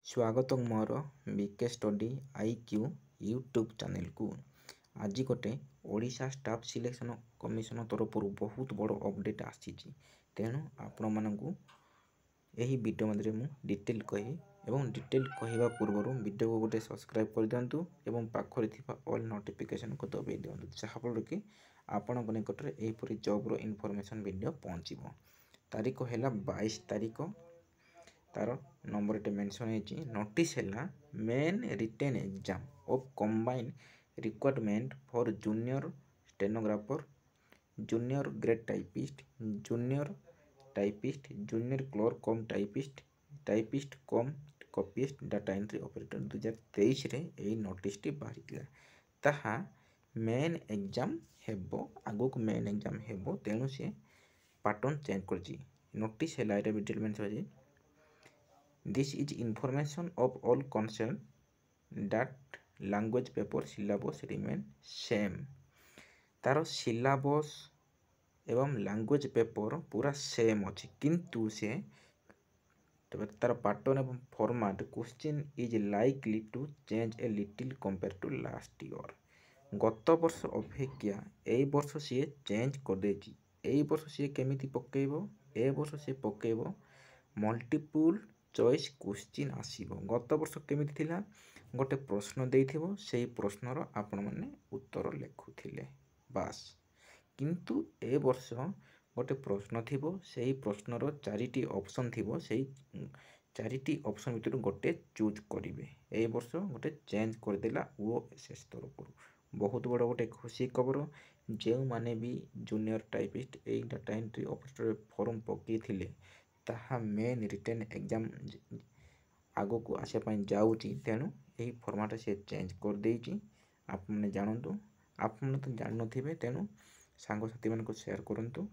स्वागत मोर BK study IQ YouTube channel को। आज गोटे ओडिशा स्टाफ सिलेक्शन कमिशन तरफ बहुत बड़ अपडेट आसी तेणु आपण मानू यही वीडियो मध्य मु डिटेल कहि एवं डिटेल कहवा पूर्व वीडियो को गोटे सब्सक्राइब कर दिंतु एवं पाखरे थिबा ऑल नोटिफिकेशन को दबाई दिंतु जहाँफल कि आपण निकट में यहपरी जॉब इनफॉरमेशन वीडियो पहुँचो। तारीख है 22 तारीख तार नंबर टे मेंशन है नोटिस है main written exam of combine requirement for junior stenographer junior grade typist junior clerk cum typist cum copyist data entry operator 2023 रे यही नोटिस टी बाहरी ताहा मेन एग्जाम हेबो आगो मेन एग्जाम हेबो तेणु से पैटर्न चेंज कर नोटिस है डिटेल मेंशन है This is information of all concerned that language paper syllabus remain same। तार syllabus एवं language paper पूरा सेम अच्छी किंतु से तार पैटर्न एवं format question is likely to change a little compare to last year. गत वर्ष अपेक्षा ए वर्ष सी चेंज कर देछि। ए वर्ष सी केमिति पकेइबो ए वर्ष सी पकेइबो मल्टीपल चॉइस क्वेश्चन आसीबो। गत वर्ष केमिति थिला गोटे प्रश्न देइथिबो सेही प्रश्नर आपण माने उत्तर लेखुथिले बास किंतु ए वर्ष गोटे प्रश्न थिबो सेही प्रश्नर चारिटी ऑप्शन थिबो सेही चारिटी ऑप्शन भितर गोटे चूज करिवे। ए वर्ष गोटे चेंज कर देला ओएसएस तरफ बहुत बड़ गोटे खुशी खबर। जो माने भी जूनियर टाइपिस्ट ए डाटा एंट्री ऑपरेटर फॉर्म पकई थिले ताहा मेन रिटेन एग्जाम आगो को आसापी जाऊँगी तेणु यही फॉर्मेट से चेंज कर देइछि। आप मैंने जानतु आप तो जान नथिबे तेणु सांगसाथी मान को शेयर करंतु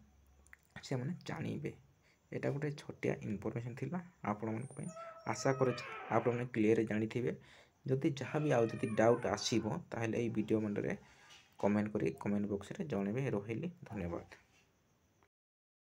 से मैंने जानवे। यहाँ गोटे छोटिया इनफॉरमेशन थिला आपण मन आशा कर आप क्लीयर जानी जदि जहाँ भी आउ डाउट आसीबो ताहेले एई वीडियो मंडरे कमेंट करी कमेंट बॉक्स रे जणेबे। रहिली धन्यवाद।